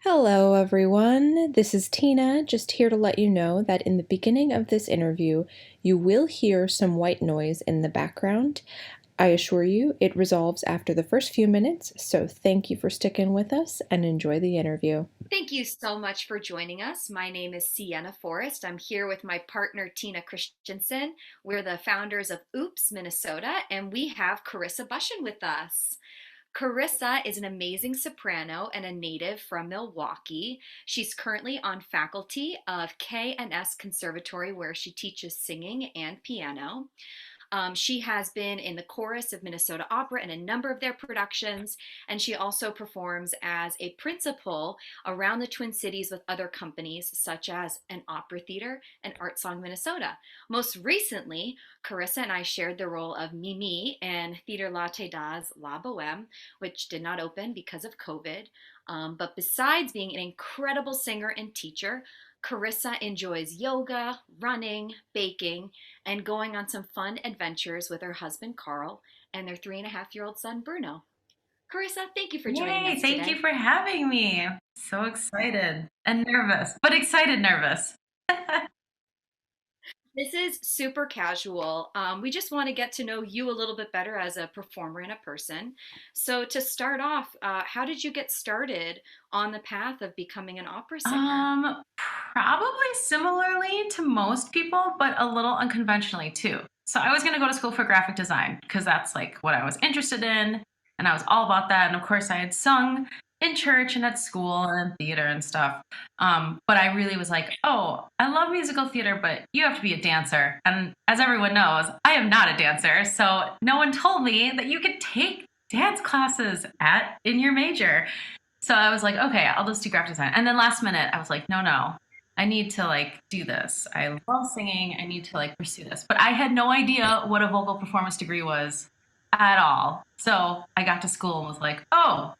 Hello, everyone. This is Tina, just here to let you know that in the beginning of this interview, you will hear some white noise in the background. I assure you, it resolves after the first few minutes, so thank you for sticking with us and enjoy the interview. Thank you so much for joining us. My name is Sienna Forrest. I'm here with my partner, Tina Christensen. We're the founders of Oops, Minnesota, and we have Corissa Bussian with us. Corissa is an amazing soprano and a native from Milwaukee. She's currently on faculty of K&S Conservatory where she teaches singing and piano. She has been in the chorus of Minnesota Opera and a number of their productions, and she also performs as a principal around the Twin Cities with other companies such as an opera theater and Art Song Minnesota. Most recently, Corissa and I shared the role of Mimi in Theater Latte Das La Boheme, which did not open because of COVID. But besides being an incredible singer and teacher, Corissa enjoys yoga, running, baking, and going on some fun adventures with her husband Carl and their 3.5-year-old son Bruno. Carissa, thank you for joining Yay, us thank you today. for having me. So excited and nervous, but excited, nervous. This is super casual. We just want to get to know you a little bit better as a performer and a person. So, to start off, how did you get started on the path of becoming an opera singer? Um, Probably similarly to most people, but a little unconventionally too. So I was going to go to school for graphic design because that's like what I was interested in, and I was all about that. And of course, I had sung in church and at school and in theater and stuff. But I really was like, oh, I love musical theater, but you have to be a dancer. And as everyone knows, I am not a dancer, so no one told me that you could take dance classes at in your major. So I was like, okay, I'll just do graphic design. And then last minute, I was like, no, no, I need to like do this. I love singing. I need to like pursue this. But I had no idea what a vocal performance degree was at all. So I got to school and was like, oh,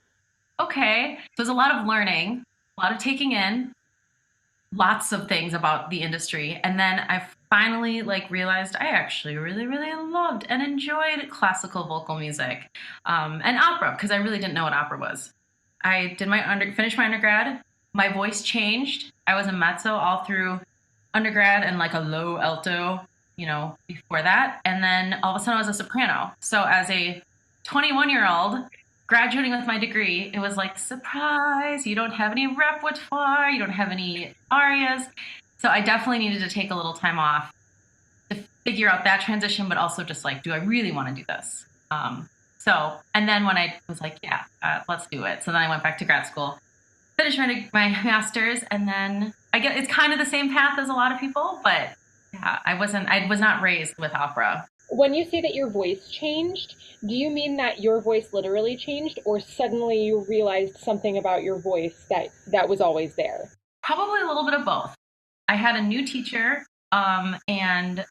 okay. So there's a lot of learning, a lot of taking in, lots of things about the industry. And then I finally like realized I actually really, really loved and enjoyed classical vocal music and opera because I really didn't know what opera was. I did finished my undergrad. My voice changed. I was a mezzo all through undergrad and like a low alto, before that. And then all of a sudden I was a soprano. So as a 21-year-old graduating with my degree, it was like, surprise, you don't have any repertoire, you don't have any arias. So I definitely needed to take a little time off to figure out that transition, but also just like, do I really want to do this? And then when I was like, yeah, let's do it. So then I went back to grad school, finished my master's, and then I get it's kind of the same path as a lot of people, but yeah, I was not raised with opera. When you say that your voice changed, do you mean that your voice literally changed, or suddenly you realized something about your voice that was always there? Probably a little bit of both. I had a new teacher, and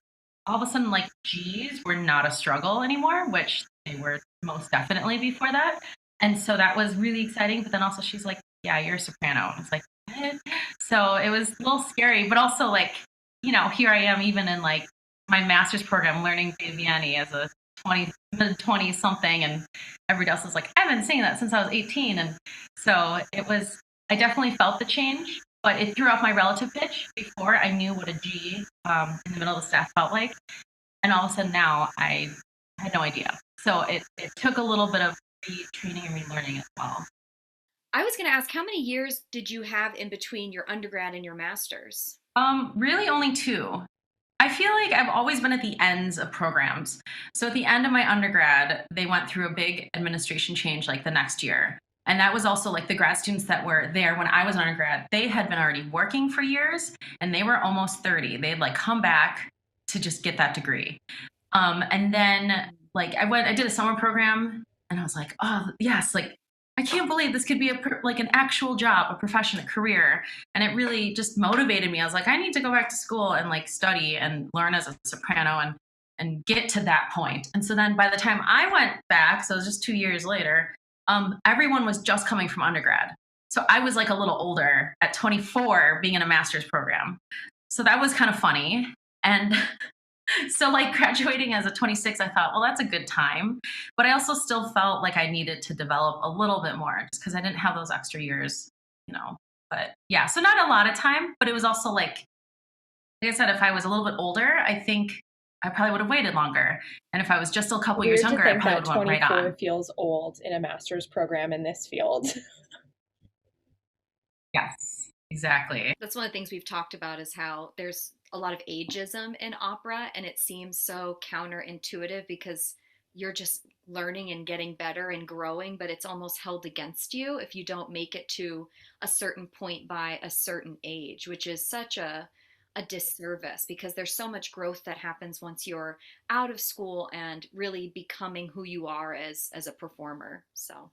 all of a sudden, like G's were not a struggle anymore, which they were most definitely before that. And so that was really exciting. But then also, she's like, "Yeah, you're a soprano." It's like, what? So it was a little scary, but also like, here I am, even in like my master's program, learning Viviani as a 20 mid 20 something, and everybody else is like, I've been singing that since I was 18, and so it was. I definitely felt the change, but it threw off my relative pitch before I knew what a G in the middle of the staff felt like. And all of a sudden now I had no idea. So it took a little bit of retraining and relearning as well. I was going to ask, how many years did you have in between your undergrad and your master's? Really only two. I feel like I've always been at the ends of programs. So at the end of my undergrad, they went through a big administration change like the next year. And that was also like the grad students that were there when I was an undergrad, they had been already working for years and they were almost 30. They'd like come back to just get that degree. And then like I did a summer program and I was like, oh yes, like I can't believe this could be like an actual job, a profession, a career. And it really just motivated me. I was like, I need to go back to school and like study and learn as a soprano and get to that point. And so then by the time I went back, so it was just 2 years later, everyone was just coming from undergrad. So I was like a little older at 24 being in a master's program. So that was kind of funny. And so like graduating as a 26, I thought, well, that's a good time. But I also still felt like I needed to develop a little bit more just because I didn't have those extra years, But yeah, so not a lot of time, but it was also like I said, if I was a little bit older, I think I probably would have waited longer. And if I was just a couple years Weird to younger, I think probably that would have went right 24 on. feels old in a master's program in this field. Yes, exactly. That's one of the things we've talked about is how there's a lot of ageism in opera, and it seems so counterintuitive because you're just learning and getting better and growing, but it's almost held against you if you don't make it to a certain point by a certain age, which is such a disservice because there's so much growth that happens once you're out of school and really becoming who you are as a performer. So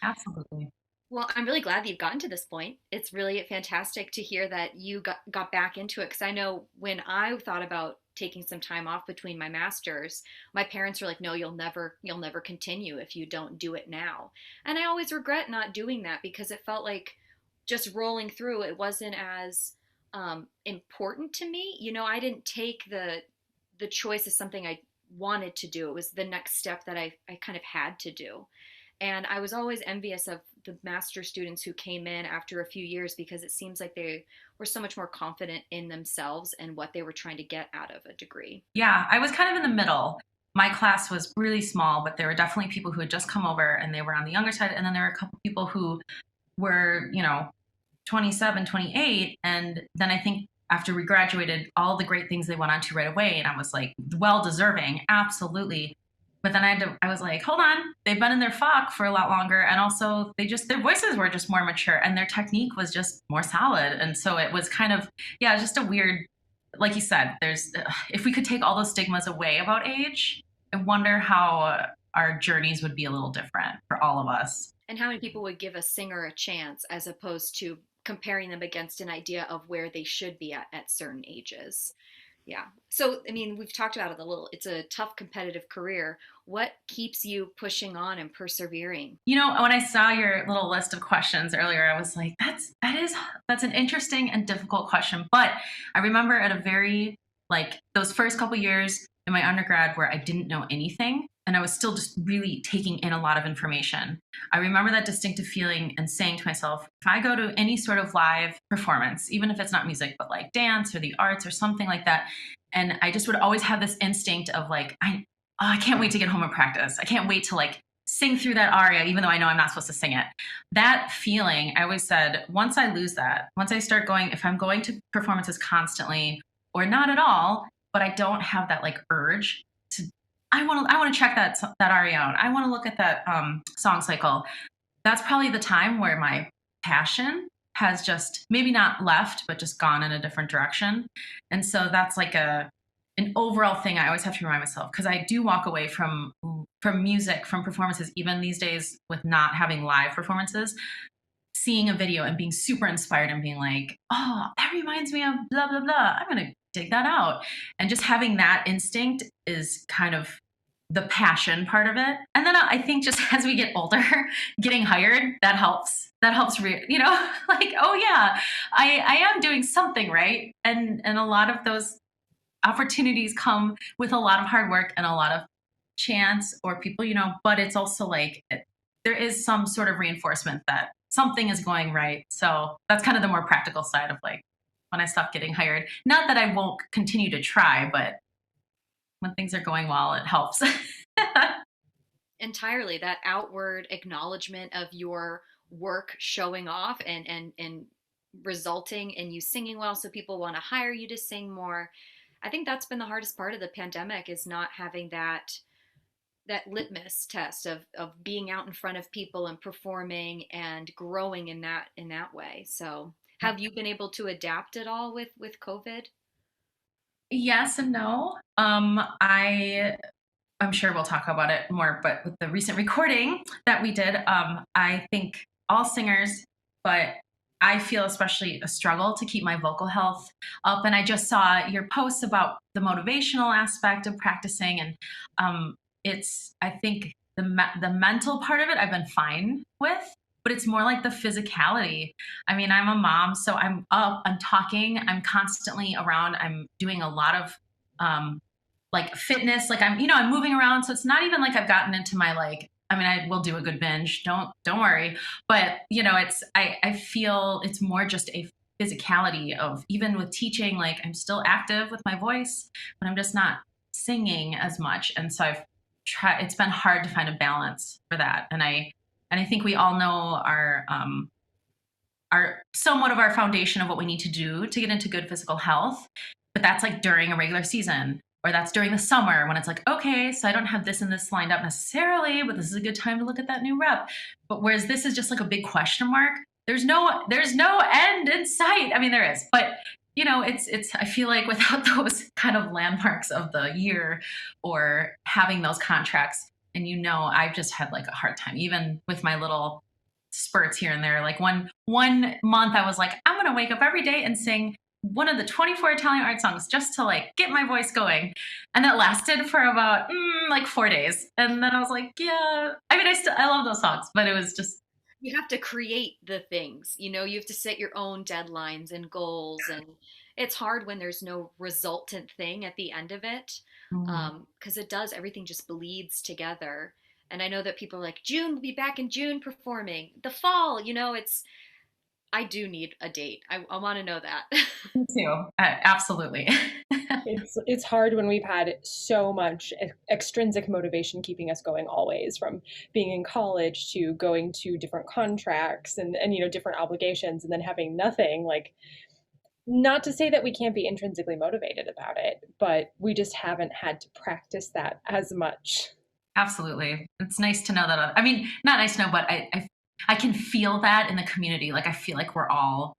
Absolutely. well, I'm really glad that you've gotten to this point. It's really fantastic to hear that you got back into it because I know when I thought about taking some time off between my masters, my parents were like, "No, you'll never continue if you don't do it now." And I always regret not doing that because it felt like just rolling through it wasn't as important to me. I didn't take the choice as something I wanted to do. It was the next step that I kind of had to do. And I was always envious of the master students who came in after a few years because it seems like they were so much more confident in themselves and what they were trying to get out of a degree. Yeah, I was kind of in the middle. My class was really small, but there were definitely people who had just come over and they were on the younger side. And then there were a couple people who were, 27, 28. And then I think after we graduated, all the great things they went on to right away. And I was like, well deserving, absolutely. But then I was like, hold on, they've been in their FOC for a lot longer. And also their voices were just more mature and their technique was just more solid. And so it was kind of, yeah, just a weird, like you said, if we could take all those stigmas away about age, I wonder how our journeys would be a little different for all of us. And how many people would give a singer a chance as opposed to comparing them against an idea of where they should be at certain ages? Yeah. So, I mean, we've talked about it a little. It's a tough competitive career. What keeps you pushing on and persevering? When I saw your little list of questions earlier, I was like, that's an interesting and difficult question. But I remember at a very like those first couple years in my undergrad where I didn't know anything and I was still just really taking in a lot of information. I remember that distinctive feeling and saying to myself, if I go to any sort of live performance, even if it's not music, but like dance or the arts or something like that, and I just would always have this instinct of like, I can't wait to get home and practice. I can't wait to like sing through that aria, even though I know I'm not supposed to sing it. That feeling, I always said, once I lose that, once I start going, if I'm going to performances constantly or not at all, but I don't have that like urge to, I want to check that aria out. I want to look at that song cycle. That's probably the time where my passion has just maybe not left, but just gone in a different direction. And so that's like an overall thing I always have to remind myself because I do walk away from music, from performances, even these days with not having live performances, seeing a video and being super inspired and being like, oh, that reminds me of blah, blah, blah. I'm going to dig that out. And just having that instinct is kind of the passion part of it. And then I think just as we get older, getting hired, that helps. That helps, like, oh yeah, I am doing something right. And a lot of those opportunities come with a lot of hard work and a lot of chance or people, but it's also like there is some sort of reinforcement that something is going right. So that's kind of the more practical side of like when I stop getting hired. Not that I won't continue to try, but when things are going well, it helps. Entirely. That outward acknowledgement of your work showing off and resulting in you singing well so people want to hire you to sing more. I think that's been the hardest part of the pandemic is not having that litmus test of being out in front of people and performing and growing in that way. So have you been able to adapt at all with COVID? Yes and no. I'm sure we'll talk about it more, but with the recent recording that we did, I think all singers, but I feel especially a struggle to keep my vocal health up. And I just saw your posts about the motivational aspect of practicing, and I think the mental part of it I've been fine with, but it's more like the physicality. I mean, I'm a mom, so I'm up, I'm talking, I'm constantly around, I'm doing a lot of like fitness, like I'm moving around. So it's not even like I've gotten into my like I mean, I will do a good binge. Don't worry. But I feel it's more just a physicality of, even with teaching, like I'm still active with my voice, but I'm just not singing as much. And so I've tried. It's been hard to find a balance for that. And I think we all know our somewhat of our foundation of what we need to do to get into good physical health. But that's like during a regular season, or that's during the summer when it's like, okay, so I don't have this and this lined up necessarily, but this is a good time to look at that new rep. But whereas this is just like a big question mark, there's no end in sight. I mean, there is, but it's I feel like without those kind of landmarks of the year or having those contracts, and I've just had like a hard time, even with my little spurts here and there. Like one month I was like, I'm gonna wake up every day and sing one of the 24 Italian art songs just to like get my voice going. And that lasted for about like 4 days. And then I was like, yeah, I mean, I love those songs, but it was just, You have to create the things, you have to set your own deadlines and goals, and it's hard when there's no resultant thing at the end of it, mm, because it does, everything just bleeds together. And I know that people are like, June, we'll be back in June performing. The fall, I do need a date. I want to know that. me too. Absolutely. It's hard when we've had so much extrinsic motivation keeping us going always, from being in college to going to different contracts and different obligations, and then having nothing. Like, not to say that we can't be intrinsically motivated about it, but we just haven't had to practice that as much. Absolutely. It's nice to know that. I mean, not nice to know, but I can feel that in the community. Like I feel like we're all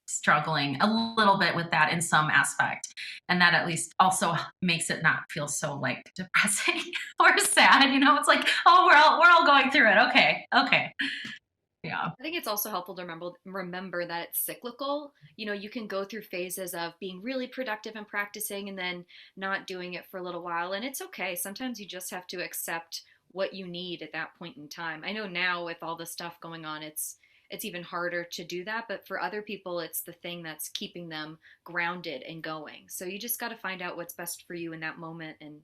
struggling a little bit with that in some aspect, and that at least also makes it not feel so like depressing or sad. It's like, oh, we're all going through it. Okay, yeah. I think it's also helpful to remember that it's cyclical. You can go through phases of being really productive and practicing and then not doing it for a little while, and it's okay. Sometimes you just have to accept what you need at that point in time. I know now with all the stuff going on, it's even harder to do that, but for other people it's the thing that's keeping them grounded and going. So you just got to find out what's best for you in that moment and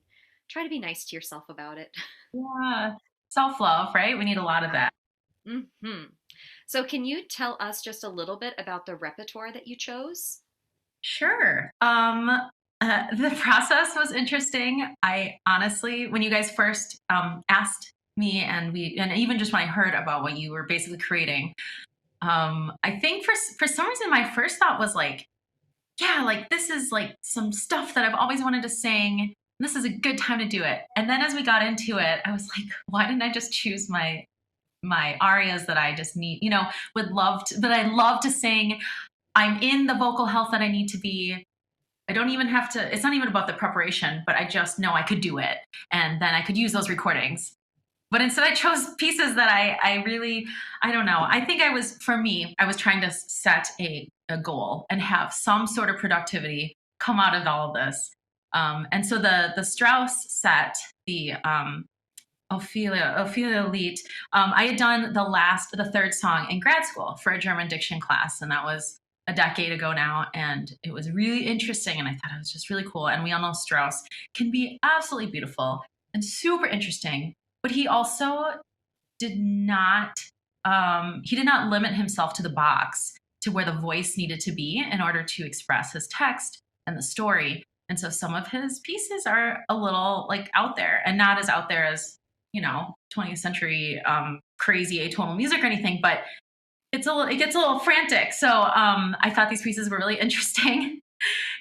try to be nice to yourself about it. Yeah, self-love, right? We need a lot of that. Hmm. So, can you tell us just a little bit about the repertoire that you chose? Sure. The process was interesting. I honestly, when you guys first asked me, and even just when I heard about what you were basically creating, I think for some reason my first thought was like, yeah, like this is like some stuff that I've always wanted to sing. This is a good time to do it. And then as we got into it, I was like, why didn't I just choose my arias that I just need, that I love to sing. I'm in the vocal health that I need to be. I don't even have to, it's not even about the preparation, but I just know I could do it. And then I could use those recordings. But instead I chose pieces that I really, I don't know. I think for me, I was trying to set a goal and have some sort of productivity come out of all of this. And so the Strauss set, the Ophelia Elite. I had done the third song in grad school for a German diction class, and that was a decade ago now. And it was really interesting, and I thought it was just really cool. And we all know Strauss can be absolutely beautiful and super interesting, but he also did not limit himself to the box to where the voice needed to be in order to express his text and the story. And so some of his pieces are a little like out there, and not as out there as 20th century crazy atonal music or anything, but it gets a little frantic. So I thought these pieces were really interesting,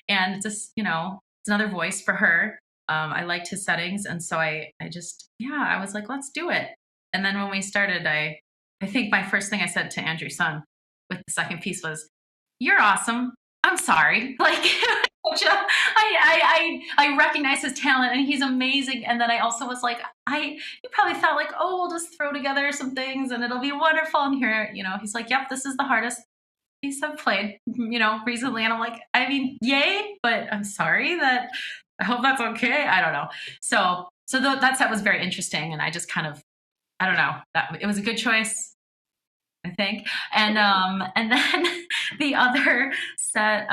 and it's just it's another voice for her. I liked his settings, and so I was like, let's do it. And then when we started, I think my first thing I said to Andrew's son with the second piece was, "You're awesome. I'm sorry." Like I recognize his talent and he's amazing. And then I also was like, you probably thought like, oh, we'll just throw together some things and it'll be wonderful. And here, he's like, yep, this is the hardest piece I've played, recently. And I'm like, I mean, yay, but I'm sorry I hope that's okay. I don't know. So that set was very interesting. And I just kind of, I don't know, that it was a good choice, I think. And then the other set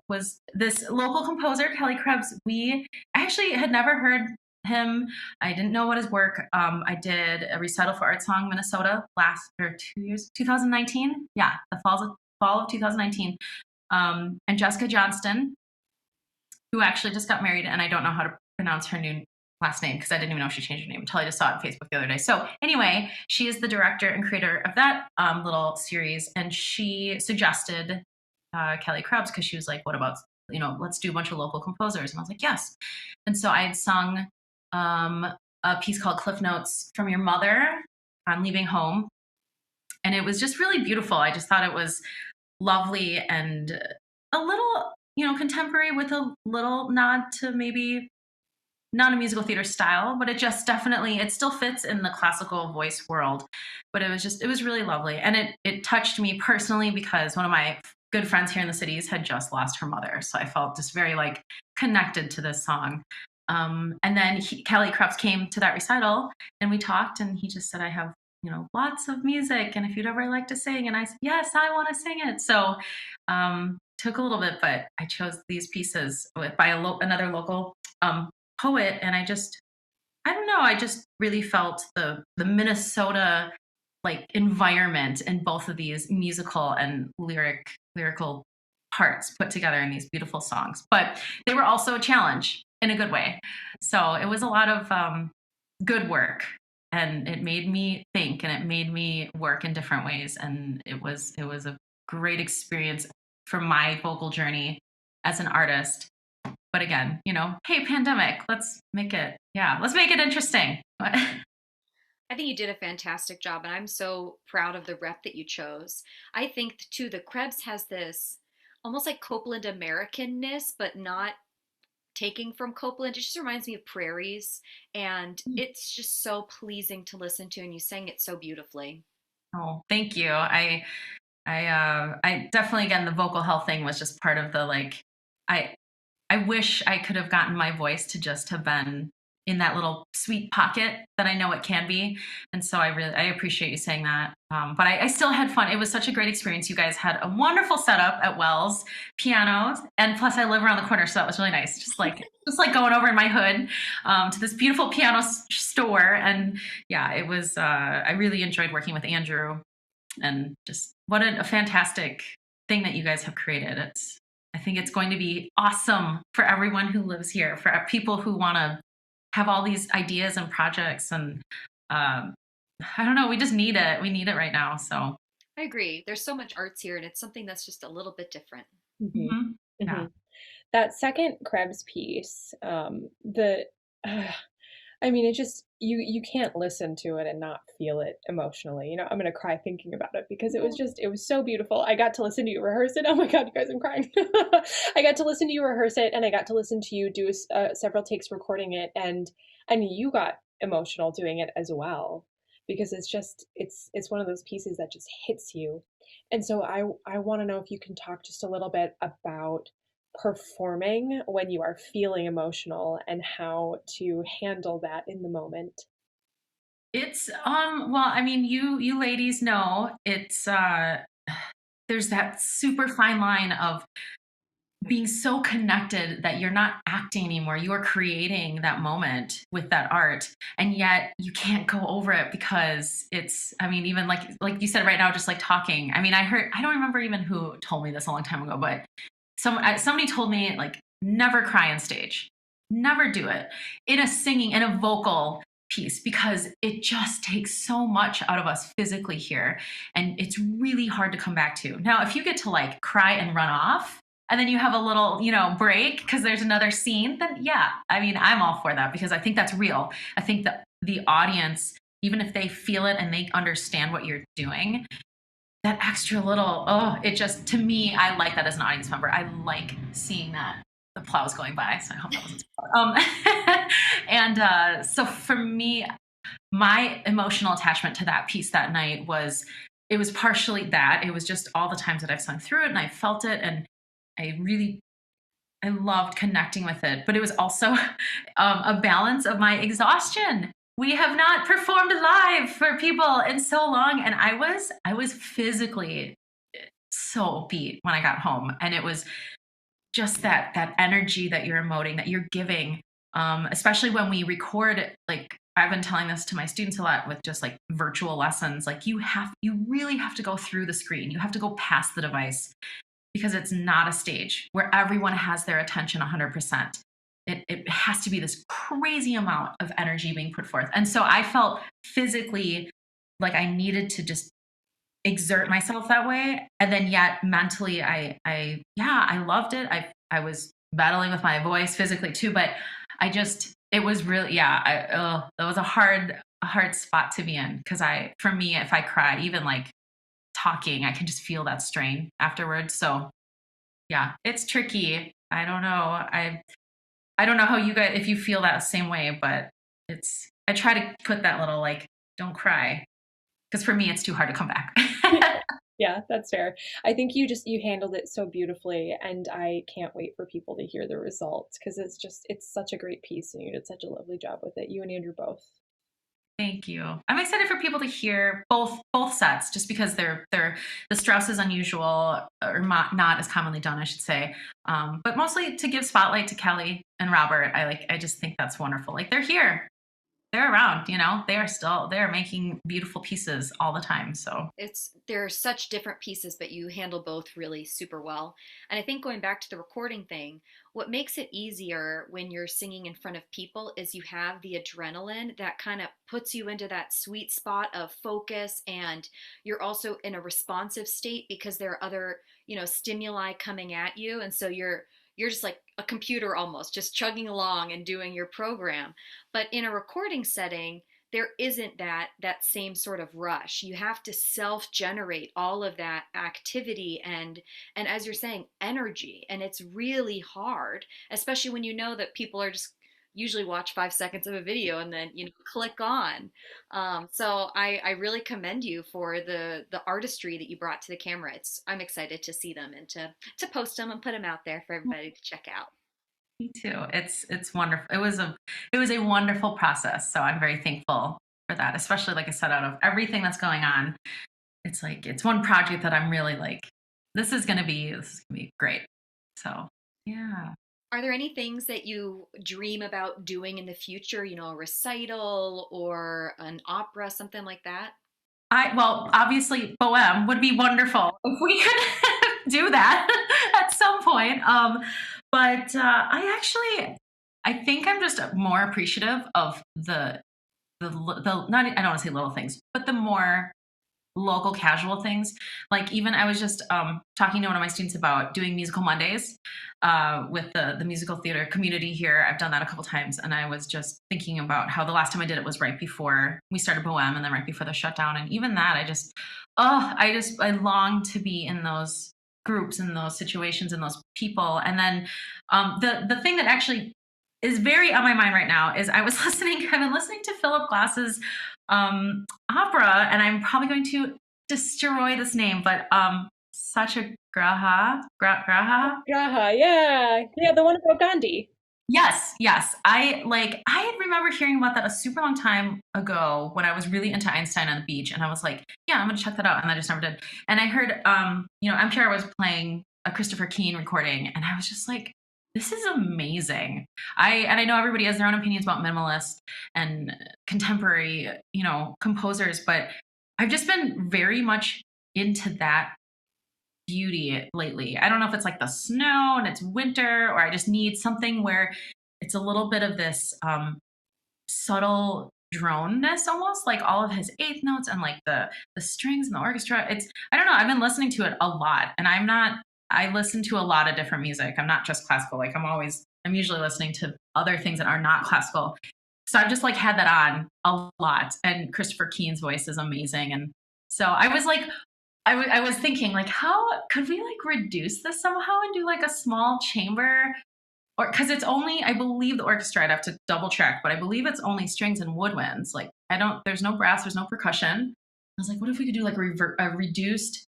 was this local composer, Kelly Krebs. We actually had never heard him. I didn't know what his work. I did a recital for Art Song Minnesota last, or 2 years, 2019. Yeah, the fall of 2019. And Jessica Johnston, who actually just got married, and I don't know how to pronounce her new last name because I didn't even know she changed her name until I just saw it on Facebook the other day. So anyway, she is the director and creator of that little series, and she suggested Kelly Krebs because she was like, "What about, let's do a bunch of local composers?" And I was like, "Yes." And so I had sung a piece called "Cliff Notes from Your Mother" on leaving home, and it was just really beautiful. I just thought it was lovely and a little, contemporary with a little nod to maybe not a musical theater style, but it just definitely, it still fits in the classical voice world. But it was really lovely. And it touched me personally because one of my good friends here in the cities had just lost her mother. So I felt just very like connected to this song. And then Kelly Krebs came to that recital and we talked and he just said, I have, lots of music. And if you'd ever like to sing. And I said, yes, I want to sing it. So, took a little bit, but I chose these pieces by another local, poet. And I don't know, I just really felt the Minnesota like environment in both of these musical and lyrical parts put together in these beautiful songs. But they were also a challenge in a good way. So it was a lot of good work, and it made me think, and it made me work in different ways. And it was a great experience for my vocal journey as an artist. But again, hey, pandemic, let's make it interesting. I think you did a fantastic job, and I'm so proud of the rep that you chose. I think too, the Krebs has this almost like Copeland Americanness, but not taking from Copeland. It just reminds me of prairies, and it's just so pleasing to listen to, and you sang it so beautifully. Oh, thank you. I definitely, again, the vocal health thing was just part of the like, I wish I could have gotten my voice to just have been in that little sweet pocket that I know it can be. And so I appreciate you saying that. But I still had fun. It was such a great experience. You guys had a wonderful setup at Wells, pianos, and plus I live around the corner, so that was really nice. Just like going over in my hood to this beautiful piano store. And yeah, it was. I really enjoyed working with Andrew, and just what a fantastic thing that you guys have created. I think it's going to be awesome for everyone who lives here, for people who want to have all these ideas and projects. And I don't know, we just need it. We need it right now. So I agree. There's so much arts here, and it's something that's just a little bit different. mm-hmm. Yeah. That second Krebs piece, I mean, it just you can't listen to it and not feel it emotionally. I'm gonna cry thinking about it because it was so beautiful. I got to listen to you rehearse it. Oh my God, you guys, I'm crying. I got to listen to you rehearse it, and I got to listen to you do several takes recording it, and you got emotional doing it as well because it's one of those pieces that just hits you. And so I want to know if you can talk just a little bit about performing when you are feeling emotional and how to handle that in the moment. It's well, I mean, you ladies know it's there's that super fine line of being so connected that you're not acting anymore. You are creating that moment with that art, and yet you can't go over it because it's, I mean, even like you said right now, just like talking. I mean, I don't remember even who told me this a long time ago, but somebody told me like never cry on stage, never do it in a vocal piece, because it just takes so much out of us physically here, and it's really hard to come back to. Now if you get to like cry and run off and then you have a little break because there's another scene, then yeah, I mean, I'm all for that because I think that's real. I think that the audience, even if they feel it and they understand what you're doing, that extra little, it just, to me, I like that as an audience member. I like seeing that the plows going by. So I hope that wasn't and so for me, my emotional attachment to that piece that night was partially that. It was just all the times that I've sung through it and I felt it, and I loved connecting with it. But it was also a balance of my exhaustion. We have not performed live for people in so long, and I was physically so beat when I got home, and it was just that energy that you're emoting, that you're giving, especially when we record. Like I've been telling this to my students a lot with just like virtual lessons. Like you really have to go through the screen. You have to go past the device because it's not a stage where everyone has their attention 100%. It has to be this crazy amount of energy being put forth. And so I felt physically like I needed to just exert myself that way. And then yet mentally, I loved it. I was battling with my voice physically too, but it was really, that was a hard spot to be in. Cause for me, if I cry, even like talking, I can just feel that strain afterwards. So yeah, it's tricky. I don't know. I don't know how you guys, if you feel that same way, but I try to put that little like, don't cry. Because for me, it's too hard to come back. Yeah, that's fair. I think you handled it so beautifully, and I can't wait for people to hear the results because it's such a great piece, and you did such a lovely job with it. You and Andrew both. Thank you. I'm excited for people to hear both sets, just because the Strauss is unusual, or not as commonly done, I should say. But mostly to give spotlight to Kelly and Robert. I just think that's wonderful. Like they're here. They're around, they're making beautiful pieces all the time. So they're such different pieces, but you handle both really super well. And I think going back to the recording thing, what makes it easier when you're singing in front of people is you have the adrenaline that kind of puts you into that sweet spot of focus, and you're also in a responsive state because there are other, stimuli coming at you, and so you're just like a computer almost, just chugging along and doing your program. But in a recording setting, there isn't that same sort of rush. You have to self-generate all of that activity and as you're saying, energy. And it's really hard, especially when you know that people are just usually watch 5 seconds of a video and then click on. So I really commend you for the artistry that you brought to the camera. I'm excited to see them and to post them and put them out there for everybody to check out. me too. It's wonderful. It was a wonderful process. So I'm very thankful for that, especially like I said, out of everything that's going on. It's one project that I'm really like, this is gonna be great. So yeah. Are there any things that you dream about doing in the future, a recital or an opera, something like that? Well, obviously, Bohem would be wonderful if we could do that at some point. But I think I'm just more appreciative of the not, I don't want to say little things, but the more local casual things. Like even I was just talking to one of my students about doing musical Mondays with the musical theater community here. I've done that a couple times, and I was just thinking about how the last time I did it was right before we started Bohem, and then right before the shutdown. And even that, I long to be in those groups, in those situations, in those people. And then the thing that actually is very on my mind right now is I've been listening to Philip Glass's opera, and I'm probably going to destroy this name, but Satyagraha. Graha, yeah, the one about Gandhi. Yes. I remember hearing about that a super long time ago when I was really into Einstein on the beach, and I was like, yeah, I'm gonna check that out, and I just never did. And I heard NPR was playing a Christopher Keane recording, and I was just like, this is amazing. I know everybody has their own opinions about minimalist and contemporary, composers, but I've just been very much into that beauty lately. I don't know if it's like the snow and it's winter, or I just need something where it's a little bit of this subtle droneness, almost like all of his eighth notes and like the strings and the orchestra. I don't know. I've been listening to it a lot, and I listen to a lot of different music. I'm not just classical. Like I'm usually listening to other things that are not classical. So I've just like had that on a lot. And Christopher Keane's voice is amazing. And so I was like, I was thinking like, how could we like reduce this somehow and do like a small chamber? Or because it's only, I believe the orchestra, I'd have to double check, but I believe it's only strings and woodwinds. Like there's no brass, there's no percussion. I was like, what if we could do like a reduced,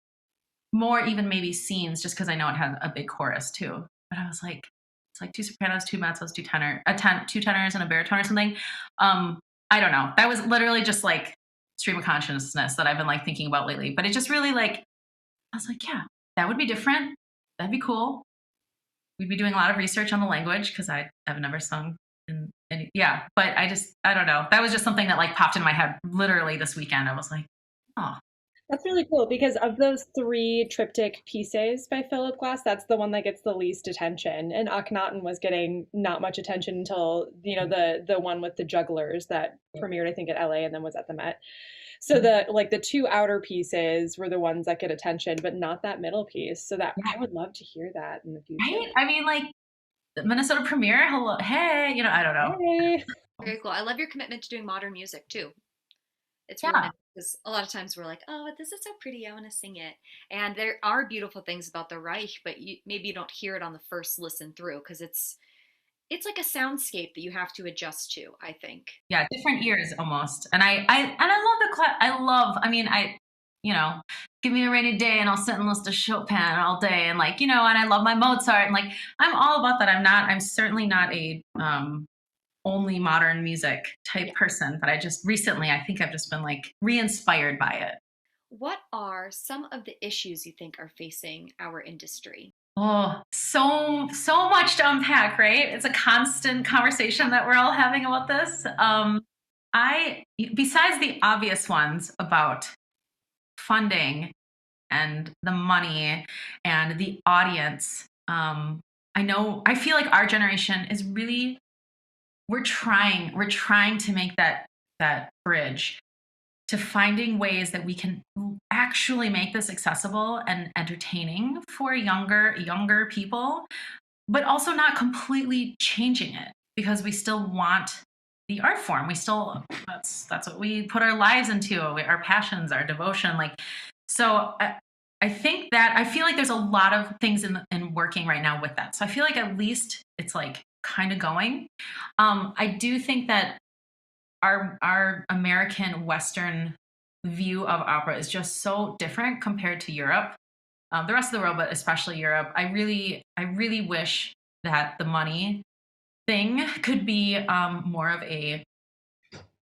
more even maybe scenes, just because I know it has a big chorus too. But I was like, it's like 2 sopranos, 2 mezzos, 2 tenors and a baritone or something. I don't know. That was literally just like stream of consciousness that I've been like thinking about lately. But it just really like, I was like, yeah, that would be different. That'd be cool. We'd be doing a lot of research on the language because I've never sung and yeah, but I don't know. That was just something that like popped in my head literally this weekend. I was like, oh, That's really cool because of those three triptych pieces by Philip Glass, that's the one that gets the least attention. And Akhenaten was getting not much attention until, the one with the jugglers that premiered, I think, at LA and then was at the Met. So the two outer pieces were the ones that get attention, but not that middle piece. So that yeah, I would love to hear that in the future. right? I mean, like the Minnesota premiere, hello, hey, I don't know. Hey. Very cool. I love your commitment to doing modern music too. It's really Yeah, nice because a lot of times we're like, oh, this is so pretty. I want to sing it. And there are beautiful things about the Reich, but maybe you don't hear it on the first listen through because it's like a soundscape that you have to adjust to, I think. yeah, different ears almost. And I love the class. I mean, give me a rainy day and I'll sit and listen to Chopin all day. And like, and I love my Mozart and like, I'm all about that. I'm certainly not a, only modern music type Yeah. person, but I just recently, I think I've just been like re-inspired by it. What are some of the issues you think are facing our industry? Oh, so much to unpack, right? It's a constant conversation that we're all having about this. I besides the obvious ones about funding and the money and the audience, I feel like our generation is really we're trying to make that bridge to finding ways that we can actually make this accessible and entertaining for younger people, but also not completely changing it because we still want the art form. We still that's what we put our lives into, our passions, our devotion. Like, so I think that I feel like there's a lot of things in working right now with that. So I feel like at least it's like kind of going. I do think that our American Western view of opera is just so different compared to Europe, the rest of the world, but especially Europe. I really wish that the money thing could be more of a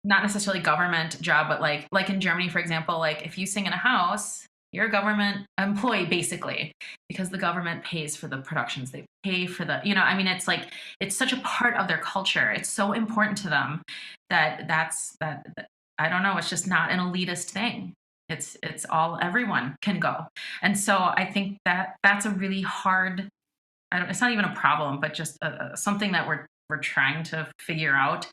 not necessarily government job, but like in Germany, for example, like if you sing in a house, you're a government employee basically because the government pays for the productions. They pay for I mean, it's like it's such a part of their culture. It's so important to them that I don't know. It's just not an elitist thing. It's all everyone can go, and so I think that that's a really hard. I don't. It's not even a problem, but just something that we're trying to figure out.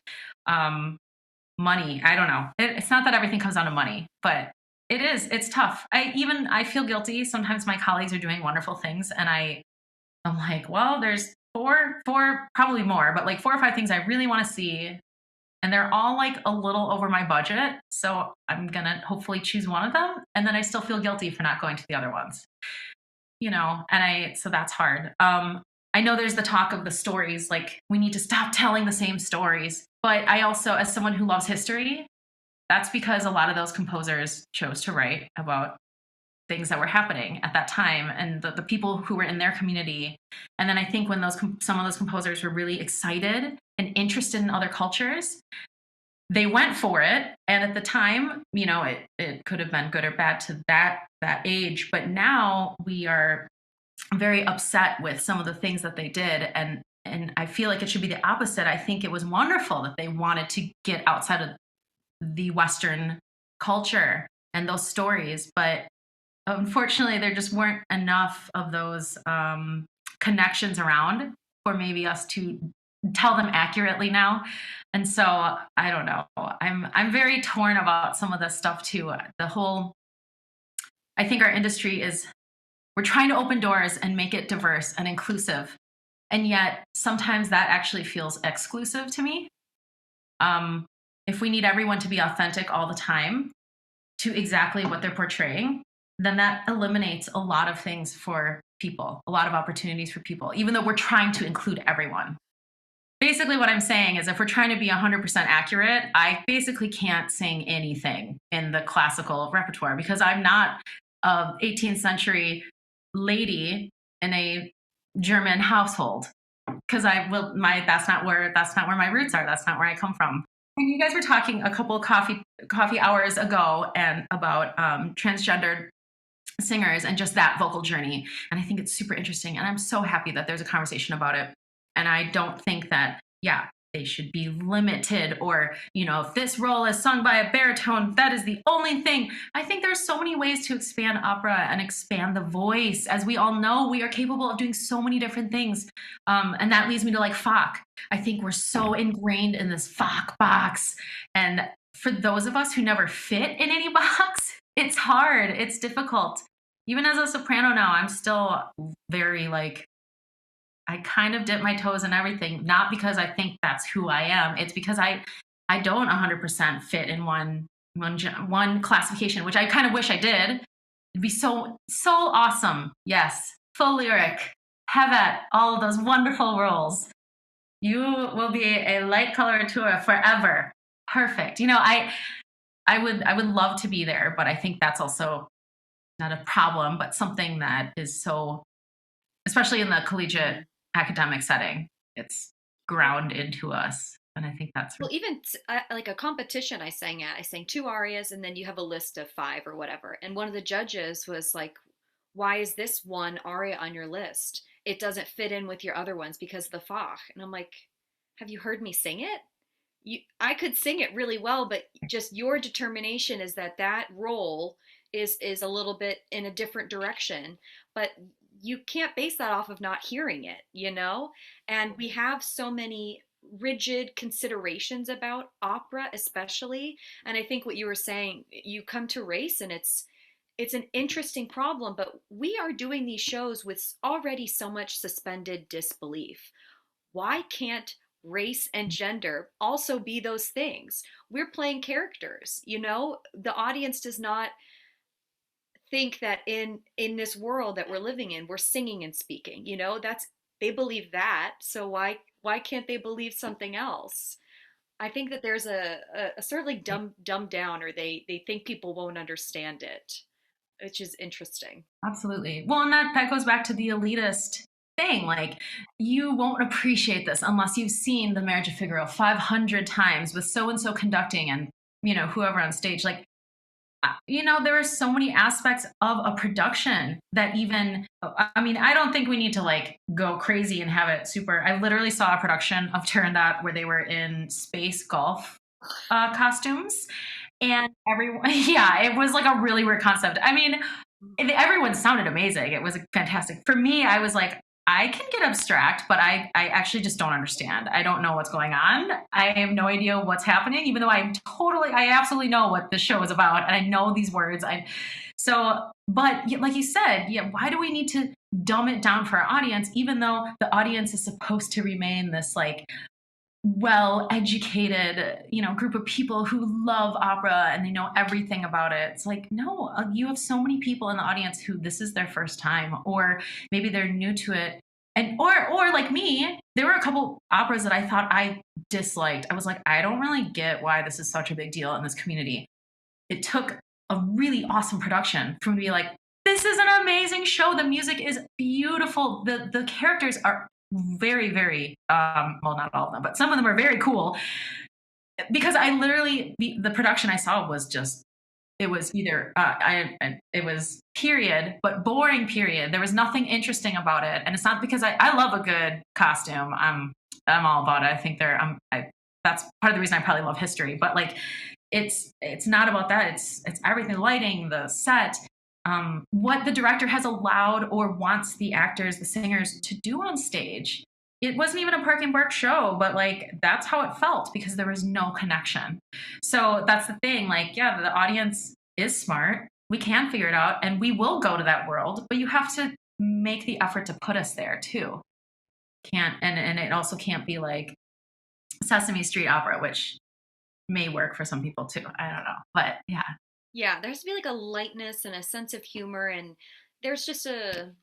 Money. I don't know. It's not that everything comes down to money, but it's tough. I feel guilty. Sometimes my colleagues are doing wonderful things and I'm like, well, there's four, probably more, but like 4 or 5 things I really want to see. And they're all like a little over my budget. So I'm going to hopefully choose one of them. And then I still feel guilty for not going to the other ones, so that's hard. I know there's the talk of the stories, like we need to stop telling the same stories. But I also, as someone who loves history, that's because a lot of those composers chose to write about things that were happening at that time and the people who were in their community. And then I think when some of those composers were really excited and interested in other cultures, they went for it. And at the time, it could have been good or bad to that age. But now we are very upset with some of the things that they did. And I feel like it should be the opposite. I think it was wonderful that they wanted to get outside of the Western culture and those stories. But unfortunately, there just weren't enough of those connections around for maybe us to tell them accurately now. And so I don't know. I'm very torn about some of this stuff too. I think our industry we're trying to open doors and make it diverse and inclusive. And yet sometimes that actually feels exclusive to me. If we need everyone to be authentic all the time to exactly what they're portraying, then that eliminates a lot of things for people, a lot of opportunities for people, even though we're trying to include everyone. Basically, what I'm saying is if we're trying to be 100% accurate, I basically can't sing anything in the classical repertoire because I'm not an 18th century lady in a German household because that's not where my roots are. That's not where I come from. And you guys were talking a couple of coffee hours ago and about transgendered singers and just that vocal journey. And I think it's super interesting. And I'm so happy that there's a conversation about it. And I don't think that, they should be limited, or if this role is sung by a baritone, that is the only thing. I think there's so many ways to expand opera and expand the voice. As we all know, we are capable of doing so many different things, and that leads me to like Fach. I think we're so ingrained in this Fach box, and for those of us who never fit in any box, it's hard, it's difficult. Even as a soprano now, I'm still very like, I kind of dip my toes in everything, not because I think that's who I am. It's because I don't 100% fit in one classification, which I kind of wish I did. It'd be so awesome. Yes, full lyric, have at all of those wonderful roles. You will be a light coloratura forever. Perfect. I would love to be there, but I think that's also not a problem, but something that is so, especially in the collegiate academic setting, it's ground into us. And I think that's Well, even like a competition I sang at, I sang two arias and then you have a list of five or whatever. And one of the judges was like, why is this one aria on your list? It doesn't fit in with your other ones because of the Fach. And I'm like, have you heard me sing it? I could sing it really well, but just your determination is that that role is a little bit in a different direction. But you can't base that off of not hearing it, you know? And we have so many rigid considerations about opera especially, and I think what you were saying, you come to race and it's an interesting problem, but we are doing these shows with already so much suspended disbelief. Why can't race and gender also be those things? We're playing characters, you know? The audience does not think that in this world that we're living in, we're singing and speaking, you know? That's, they believe that, so why can't they believe something else? I think that there's a certainly dumbed down, or they think people won't understand it, which is interesting. absolutely. Well, and that goes back to the elitist thing. Like, you won't appreciate this unless you've seen The Marriage of Figaro 500 times with so and so conducting and, whoever on stage. Like, there are so many aspects of a production that even, I mean, I don't think we need to like go crazy and have it super. I literally saw a production of Turandot where they were in space golf costumes, and everyone, yeah, it was like a really weird concept. I mean, everyone sounded amazing. It was fantastic. For me, I was like, I can get abstract, but I actually just don't understand. I don't know what's going on. I have no idea what's happening, even though I absolutely know what this show is about, and I know these words. But like you said, yeah, why do we need to dumb it down for our audience, even though the audience is supposed to remain this like well-educated, group of people who love opera and they know everything about it? It's like, no, you have so many people in the audience who this is their first time, or maybe they're new to it. And or like me, there were a couple operas that I thought I disliked. I was like, I don't really get why this is such a big deal in this community. It took a really awesome production for me to be like, this is an amazing show. The music is beautiful. The characters are very, very, well, not all of them, but some of them are very cool. Because I literally, the production I saw was just, it was either, it was period, but boring period. There was nothing interesting about it. And it's not because I love a good costume. I'm all about it. I think that's part of the reason I probably love history, but like, it's not about that. It's everything, the lighting, the set, what the director has allowed or wants the actors, the singers to do on stage. It wasn't even a Park and Bark show, but like, that's how it felt because there was no connection. So that's the thing. Like, yeah, the audience is smart. We can figure it out and we will go to that world, but you have to make the effort to put us there too. Can't, and it also can't be like Sesame Street opera, which may work for some people too. I don't know, but yeah. Yeah, there has to be like a lightness and a sense of humor, and there's just a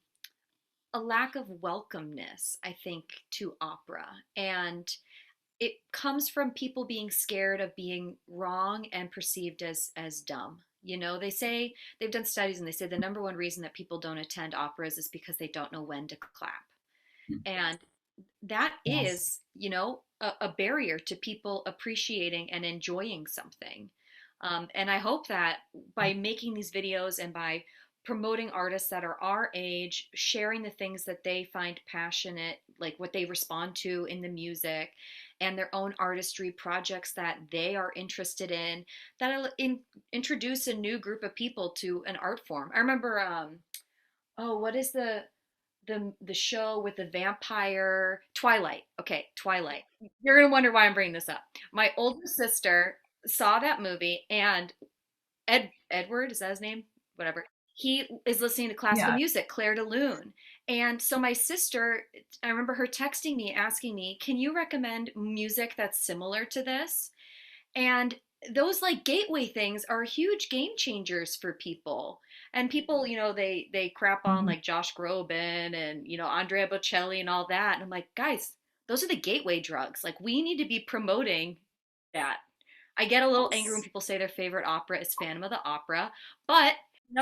lack of welcomeness, I think, to opera. And it comes from people being scared of being wrong and perceived as dumb. You know, they say, they've done studies and they say the number one reason that people don't attend operas is because they don't know when to clap. And that Yes. is, you know, a barrier to people appreciating and enjoying something. And I hope that by making these videos and by promoting artists that are our age, sharing the things that they find passionate, like what they respond to in the music, and their own artistry projects that they are interested in, that introduce a new group of people to an art form. I remember, oh, what is the show with the vampire? Twilight. Okay, Twilight. You're gonna wonder why I'm bringing this up. My older sister saw that movie, and Edward, is that his name? Whatever. He is listening to classical Yeah. music, Claire de Lune. And so my sister, I remember her texting me, asking me, can you recommend music that's similar to this? And those like gateway things are huge game changers for people. And people, they crap on Mhm. like Josh Groban and, Andrea Bocelli and all that. And I'm like, guys, those are the gateway drugs. Like we need to be promoting that. I get a little angry when people say their favorite opera is Phantom of the Opera, but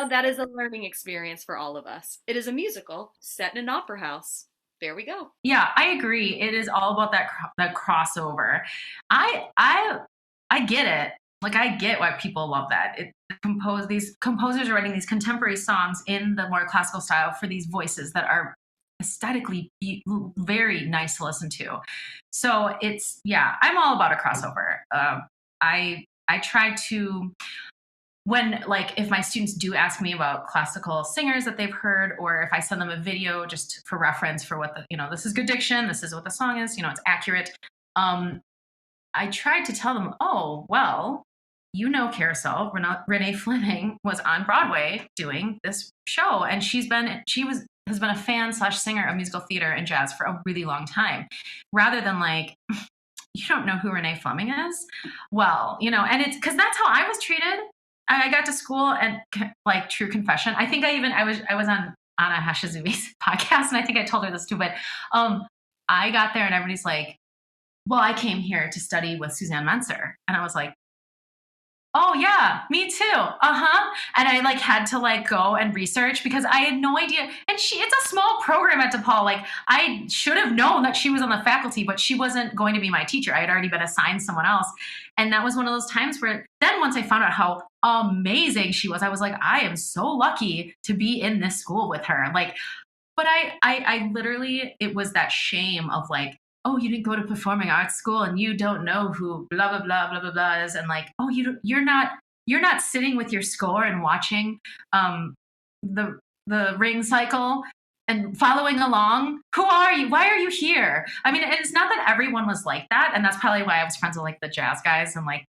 that is a learning experience for all of us. It is a musical set in an opera house. There we go. Yeah, I agree. It is all about that crossover. I get it. Like I get why people love that. These composers are writing these contemporary songs in the more classical style for these voices that are aesthetically very nice to listen to. So I'm all about a crossover. I try to, when like if my students do ask me about classical singers that they've heard, or if I send them a video just for reference for what this is good diction, this is what the song is, it's accurate. I tried to tell them, oh well, Carousel, Renee Fleming was on Broadway doing this show, and has been a fan/singer of musical theater and jazz for a really long time, rather than like, you don't know who Renee Fleming is? Well, and it's because that's how I was treated. I got to school, and like, true confession, I think I was on Anna Hashizumi's podcast, and I think I told her this too, but I got there and everybody's like, well, I came here to study with Suzanne Menser. And I was like, oh yeah, me too. Uh-huh. And I like had to like go and research because I had no idea. And it's a small program at DePaul. Like I should have known that she was on the faculty, but she wasn't going to be my teacher. I had already been assigned someone else. And that was one of those times where then once I found out how amazing she was, I was like, I am so lucky to be in this school with her. Like, but I literally, it was that shame of like, oh, you didn't go to performing arts school and you don't know who blah blah blah blah blah blah is, and like, oh, you're not sitting with your score and watching the ring cycle and following along. Who are you? Why are you here? I mean, it's not that everyone was like that, and that's probably why I was friends with like the jazz guys and like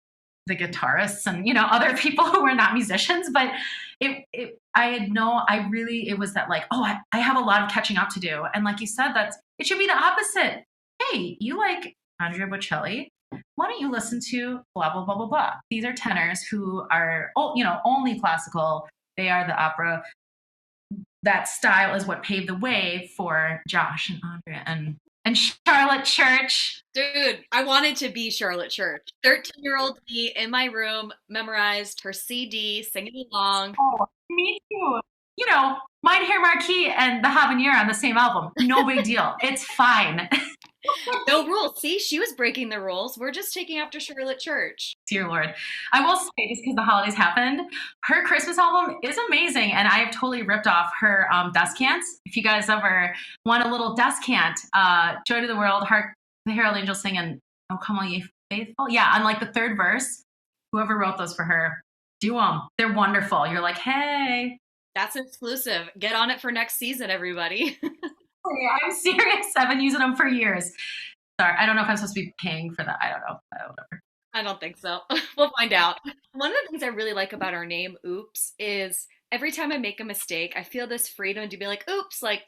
the guitarists and other people who were not musicians. But it was that like, oh, I have a lot of catching up to do, and like you said, it should be the opposite. Hey, you like Andrea Bocelli? Why don't you listen to blah, blah, blah, blah, blah? These are tenors who are, only classical. They are the opera. That style is what paved the way for Josh and Andrea and Charlotte Church. Dude, I wanted to be Charlotte Church. 13-year-old me in my room, memorized her CD, singing along. Oh, me too. Mein Herr Marquis and the Habanera on the same album. No big deal. It's fine. No rules. See, she was breaking the rules. We're just taking after Charlotte Church. Dear Lord. I will say, just because the holidays happened, her Christmas album is amazing, and I have totally ripped off her descants. If you guys ever want a little descant, Joy to the World, Hark the Herald Angels Sing, and Oh Come All Ye Faithful. Yeah, on like the third verse, whoever wrote those for her, do them. They're wonderful. You're like, hey. That's exclusive. Get on it for next season, everybody. I'm serious. I've been using them for years. Sorry, I don't know if I'm supposed to be paying for that. I don't know. Whatever. I don't think so. We'll find out. One of the things I really like about our name, Oops, is every time I make a mistake, I feel this freedom to be like, oops, like,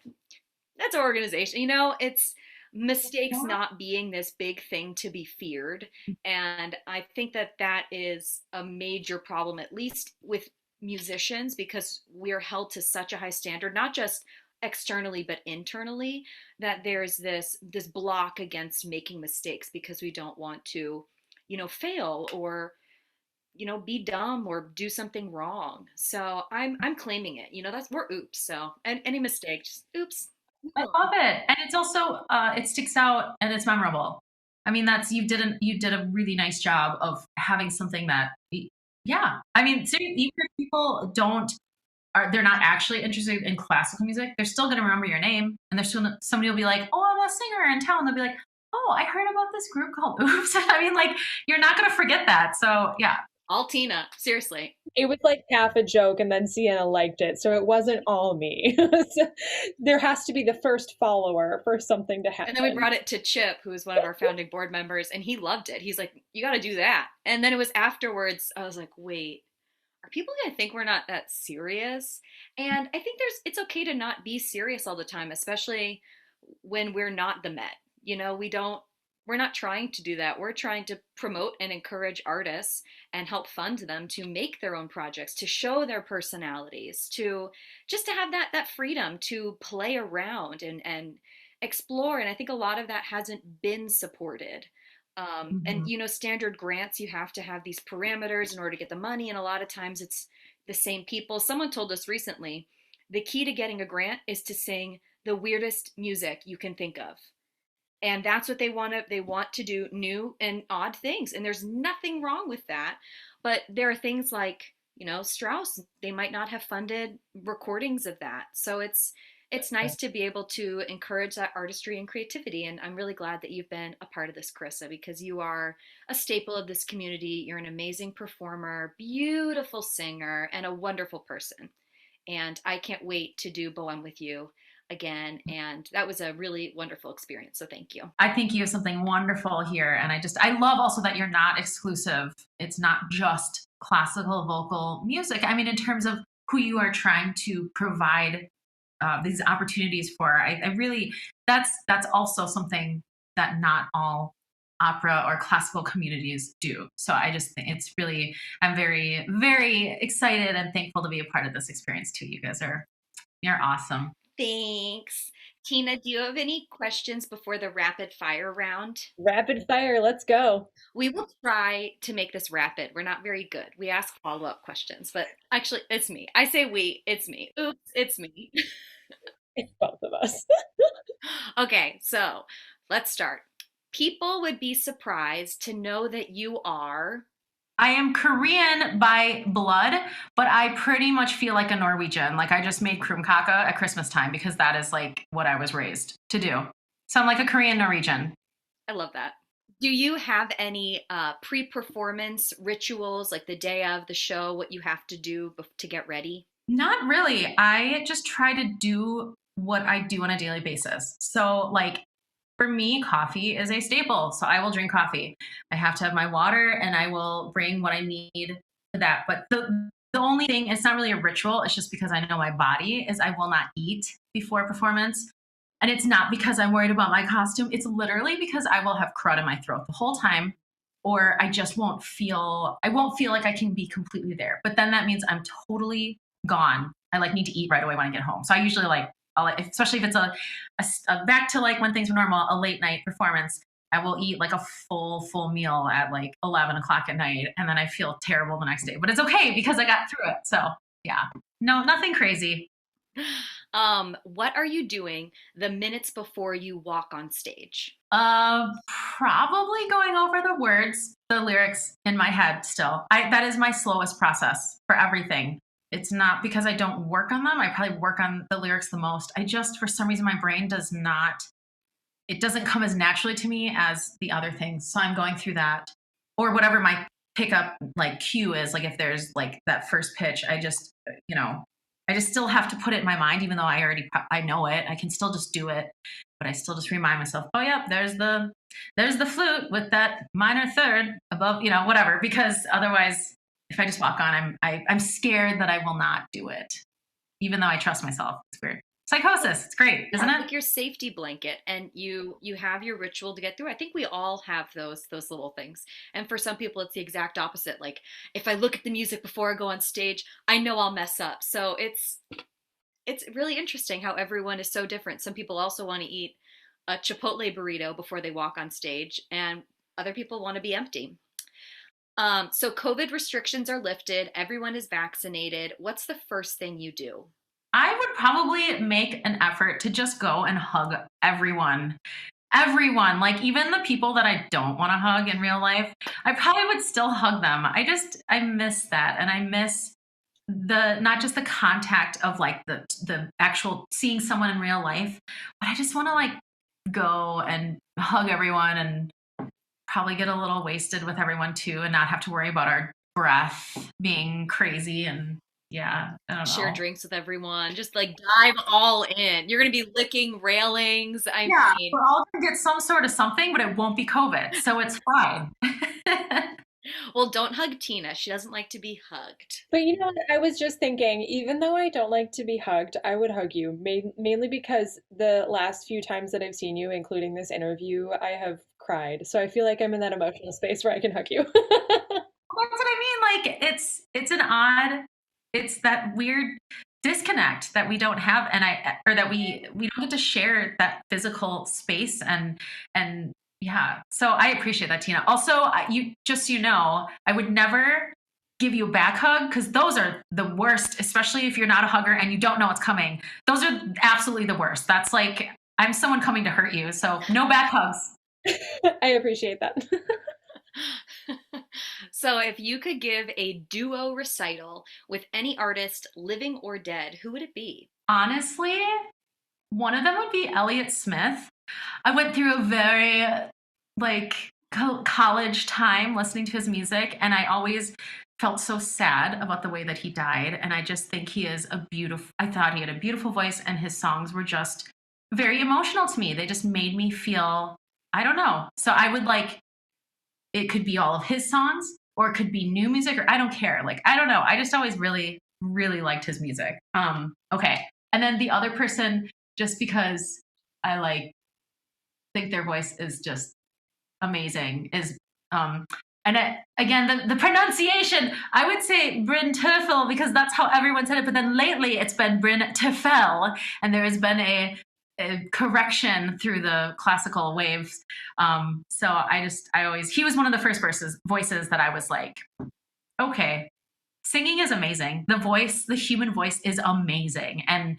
that's our organization. It's mistakes not being this big thing to be feared. And I think that is a major problem, at least with musicians, because we're held to such a high standard, not just externally but internally, that there's this block against making mistakes because we don't want to fail or be dumb or do something wrong. So I'm claiming it. We're oops. So, and any mistake, just oops. I love it. And it's also it sticks out and it's memorable. I mean, you did a really nice job of having something that, yeah, I mean, seriously, even if people don't they're not actually interested in classical music, they're still going to remember your name, and there's still somebody will be like, "Oh, I'm a singer in town." They'll be like, "Oh, I heard about this group called Oops." I mean, like, you're not going to forget that. So yeah, All Tina, seriously. It was like half a joke, and then Sienna liked it, so it wasn't all me. So there has to be the first follower for something to And then we happen. brought it to Chip, who is one of our founding board members, and he loved it. He's like, "You got to do that." And then it was afterwards, I was like, "Wait, are people going to think we're not that serious?" And I think it's okay to not be serious all the time, especially when we're not the Met. We're not trying to do that. We're trying to promote and encourage artists and help fund them to make their own projects, to show their personalities, to just to have that freedom to play around and explore. And I think a lot of that hasn't been supported. And mm-hmm. Standard grants, you have to have these parameters in order to get the money, and a lot of times it's the same people. Someone told us recently the key to getting a grant is to sing the weirdest music you can think of. And that's what they want to do, new and odd things, and there's nothing wrong with that. But there are things like, Strauss, they might not have funded recordings of that. So it's nice to be able to encourage that artistry and creativity, and I'm really glad that you've been a part of this, Carissa, because you are a staple of this community. You're an amazing performer, beautiful singer, and a wonderful person, and I can't wait to do Bohem with you again. And that was a really wonderful experience. So thank you. I think you have something wonderful here. And I love also that you're not exclusive. It's not just classical vocal music. I mean, in terms of who you are trying to provide these opportunities for, I really, that's also something that not all opera or classical communities do. So I just think I'm very, very excited and thankful to be a part of this experience too. You're awesome. Thanks. Tina, do you have any questions before the rapid fire round? Rapid fire, let's go. We will try to make this rapid. We're not very good. We ask follow up questions, but actually, it's me. I say we, it's me. Oops, it's me. It's both of us. Okay, so let's start. People would be surprised to know that you are. I am Korean by blood, but I pretty much feel like a Norwegian. Like I just made krumkake at Christmas time because that is like what I was raised to do. So I'm like a Korean Norwegian. I love that. Do you have any pre-performance rituals, like the day of the show, what you have to do to get ready? Not really. I just try to do what I do on a daily basis. So like for me, coffee is a staple. So I will drink coffee. I have to have my water and I will bring what I need for that. But the only thing, it's not really a ritual. It's just because I know my body is I will not eat before performance. And it's not because I'm worried about my costume. It's literally because I will have crud in my throat the whole time, or I won't feel like I can be completely there. But then that means I'm totally gone. I like need to eat right away when I get home. So I usually especially if it's a back to like when things were normal, a late night performance, I will eat like a full meal at like 11 o'clock at night. And then I feel terrible the next day, but it's okay because I got through it. So yeah, no, nothing crazy. What are you doing the minutes before you walk on stage? Probably going over the words, the lyrics in my head still. That is my slowest process for everything. It's not because I don't work on them. I probably work on the lyrics the most. For some reason, my brain it doesn't come as naturally to me as the other things. So I'm going through that, or whatever my pickup like cue is. Like if there's like that first pitch, I just still have to put it in my mind, even though I know it. I can still just do it, but I still just remind myself, oh yeah, there's the flute with that minor third above, whatever. Because otherwise, if I just walk on, I'm scared that I will not do it, even though I trust myself. It's weird. Psychosis. It's great, isn't it? Like your safety blanket, and you have your ritual to get through. I think we all have those little things. And for some people, it's the exact opposite. Like if I look at the music before I go on stage, I know I'll mess up. So it's really interesting how everyone is so different. Some people also want to eat a Chipotle burrito before they walk on stage, and other people want to be empty. So COVID restrictions are lifted. Everyone is vaccinated. What's the first thing you do? I would probably make an effort to just go and hug everyone. Everyone, like even the people that I don't want to hug in real life, I probably would still hug them. I miss that. And I miss not just the contact of like the actual seeing someone in real life, but I just want to like go and hug everyone and probably get a little wasted with everyone too, and not have to worry about our breath being crazy. And yeah, I don't Share know. drinks with everyone. Just like dive all in. You're going to be licking railings. I Yeah, mean, we're all gonna get some sort of something, but it won't be COVID, so it's fine. well, don't hug Tina. She doesn't like to be hugged. But you know, I was just thinking, even though I don't like to be hugged, I would hug you, mainly because the last few times that I've seen you, including this interview, I have cried. So I feel like I'm in that emotional space where I can hug you. That's what I mean. Like it's an odd, it's that weird disconnect that we don't have, and or that we don't get to share that physical space, and yeah. So I appreciate that, Tina. Also, you know, I would never give you a back hug because those are the worst, especially if you're not a hugger and you don't know what's coming. Those are absolutely the worst. That's like I'm someone coming to hurt you. So no back hugs. I appreciate that. So, if you could give a duo recital with any artist, living or dead, who would it be? Honestly, one of them would be Elliott Smith. I went through a very like college time listening to his music, and I always felt so sad about the way that he died. And I just think I thought he had a beautiful voice, and his songs were just very emotional to me. They just made me feel, I don't know. So I would like, it could be all of his songs, or it could be new music, or I don't care. Like, I don't know. I just always really, really liked his music. Okay. And then the other person, just because I like think their voice is just amazing, is and again, the pronunciation, I would say Bryn Terfel because that's how everyone said it, but then lately it's been Bryn Terfel, and there has been a correction through the classical waves. So he was one of the first voices that I was like, okay, singing is amazing. The human voice is amazing. And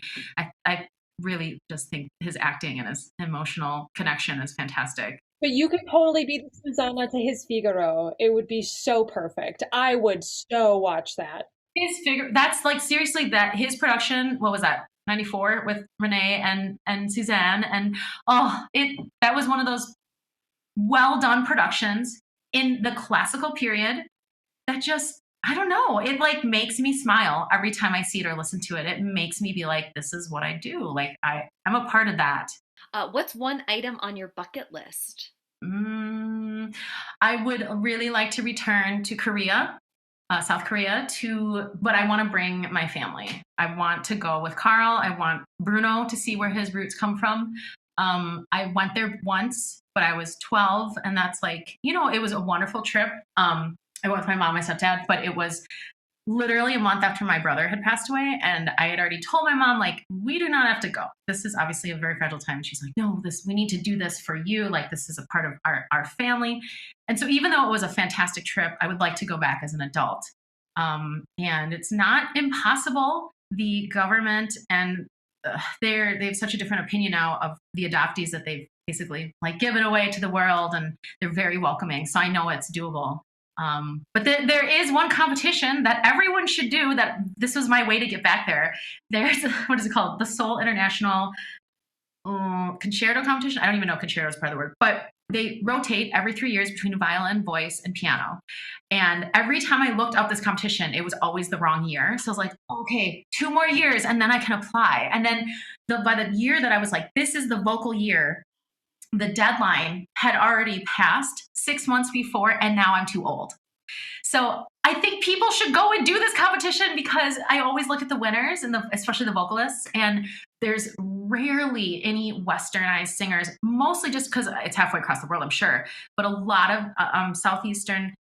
I really just think his acting and his emotional connection is fantastic. But you could totally be the Susanna to his Figaro. It would be so perfect. I would so watch that. His figure, that's like seriously that his production, what was that? 94 with Renee and Suzanne. And that was one of those well done productions in the classical period that just, I don't know, it like makes me smile every time I see it or listen to it. It makes me be like, this is what I do. Like I'm a part of that. What's one item on your bucket list? I would really like to return to Korea, South Korea, but I want to bring my family. I want to go with Carl. I want Bruno to see where his roots come from. I went there once, but I was 12, and that's like, it was a wonderful trip. I went with my mom, my stepdad, but it was literally a month after my brother had passed away, and I had already told my mom, like, we do not have to go. This is obviously a very fragile time. And she's like, no, we need to do this for you. Like, this is a part of our family. And so even though it was a fantastic trip, I would like to go back as an adult. And it's not impossible. The government and they have such a different opinion now of the adoptees that they've basically like given away to the world, and they're very welcoming. So I know it's doable. But there is one competition that everyone should do, that this was my way to get back there. There's, what is it called? The Seoul International Concerto Competition. I don't even know if concerto is part of the word, but they rotate every 3 years between violin, voice, and piano. And every time I looked up this competition, it was always the wrong year. So I was like, okay, 2 more years and then I can apply. And then by the year that I was like, this is the vocal year, the deadline had already passed 6 months before, and now I'm too old. So I think people should go and do this competition, because I always look at the winners, and especially the vocalists, and there's rarely any westernized singers, mostly just because it's halfway across the world, I'm sure, but a lot of Southeastern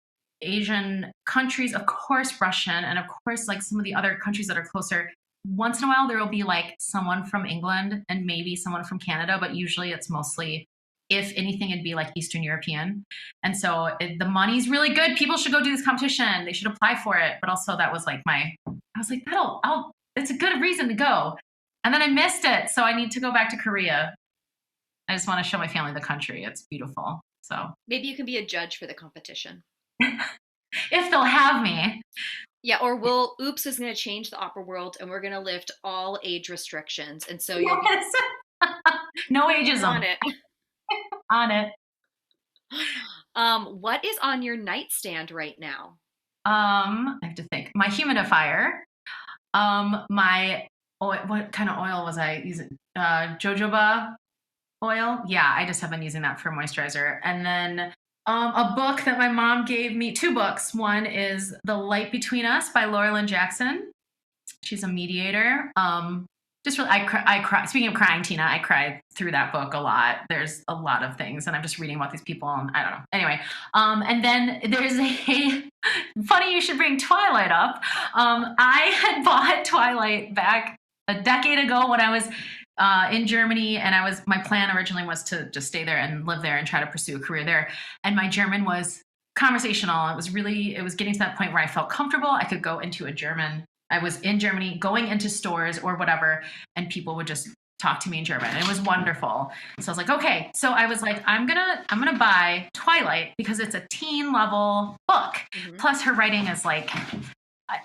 Asian countries, of course Russian, and of course like some of the other countries that are closer. Once in a while there will be like someone from England and maybe someone from Canada, but usually it's mostly, if anything, it'd be like Eastern European. And so the money's really good. People should go do this competition. They should apply for it. But also that was like I was like, it's a good reason to go. And then I missed it. So I need to go back to Korea. I just want to show my family the country. It's beautiful. So Maybe you can be a judge for the competition. if they'll have me. Yeah, or Oops is going to change the opera world and we're going to lift all age restrictions. And so you'll be Yes. No on ageism. it. On it. What is on your nightstand right now? I have to think. My humidifier. My oil, what kind of oil was I using? Jojoba oil. Yeah, I just have been using that for moisturizer. And then a book that my mom gave me, two books. One is The Light Between Us by Laura Lynn Jackson. She's a mediator. Just really, I cry. Speaking of crying, Tina, I cried through that book a lot. There's a lot of things, and I'm just reading about these people, and I don't know. Anyway, and then there's a funny you should bring Twilight up. I had bought Twilight back a decade ago when I was in Germany, and my plan originally was to just stay there and live there and try to pursue a career there. And my German was conversational. It was getting to that point where I felt comfortable. I could go into a German. I was in Germany, going into stores or whatever, and people would just talk to me in German. It was wonderful. So I was like, okay. So I was like, I'm gonna buy Twilight because it's a teen level book. Mm-hmm. Plus, her writing is like,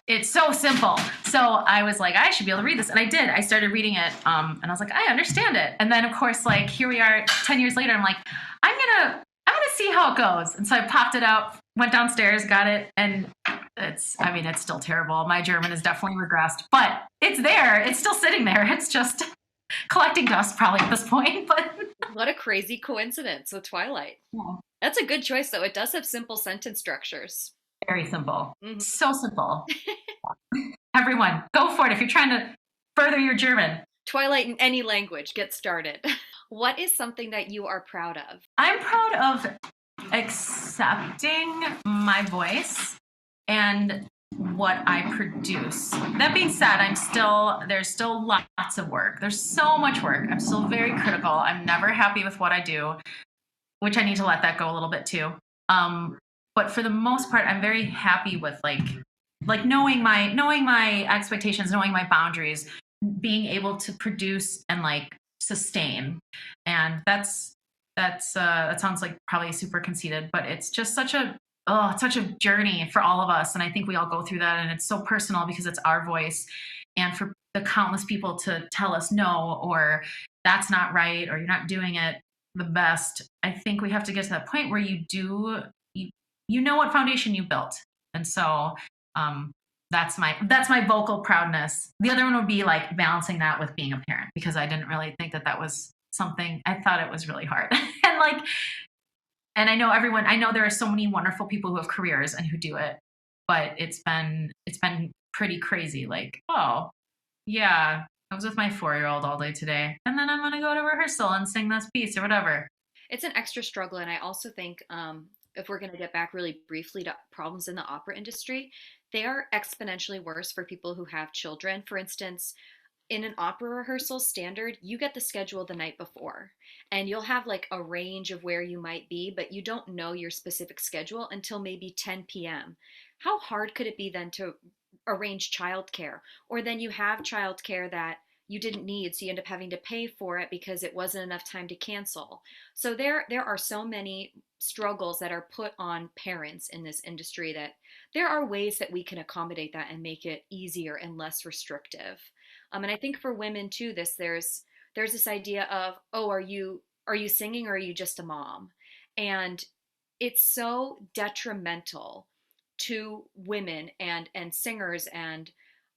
it's so simple. So I was like, I should be able to read this, and I did. I started reading it, and I was like, I understand it. And then, of course, like here we are, 10 years later. I'm like, I'm gonna see how it goes. And so I popped it out, went downstairs, got it, and it's still terrible. My German is definitely regressed, but it's there. It's still sitting there. It's just collecting dust probably at this point. But what a crazy coincidence with Twilight. yeah. That's a good choice, though. It does have simple sentence structures. Very simple. Mm-hmm. So simple. Everyone, go for it if you're trying to further your German. Twilight in any language. Get started. What is something that you are proud of? I'm proud of accepting my voice and what I produce. That being said, there's still lots of work. There's so much work. I'm still very critical. I'm never happy with what I do, which I need to let that go a little bit too. But for the most part, I'm very happy with like knowing my expectations, knowing my boundaries, being able to produce and like sustain. And that sounds like probably super conceited, but it's just such a journey for all of us. And I think we all go through that, and it's so personal because it's our voice. And for the countless people to tell us no, or that's not right, or you're not doing it the best, I think we have to get to that point where you know what foundation you built. And so that's my vocal proudness. The other one would be like balancing that with being a parent, because I didn't really think that was something. I thought it was really hard. And I know there are so many wonderful people who have careers and who do it, but it's been pretty crazy. Like, oh yeah, I was with my 4-year-old all day today, and then I'm gonna go to rehearsal and sing this piece or whatever. It's an extra struggle, and I also think if we're going to get back really briefly to problems in the opera industry, they are exponentially worse for people who have children. For instance, in an opera rehearsal standard, you get the schedule the night before, and you'll have like a range of where you might be, but you don't know your specific schedule until maybe 10 p.m. How hard could it be then to arrange childcare? Or then you have childcare that you didn't need, so you end up having to pay for it because it wasn't enough time to cancel. So there are so many struggles that are put on parents in this industry that there are ways that we can accommodate that and make it easier and less restrictive. And I think for women too, there's this idea of, oh, are you singing, or are you just a mom? And it's so detrimental to women and singers. And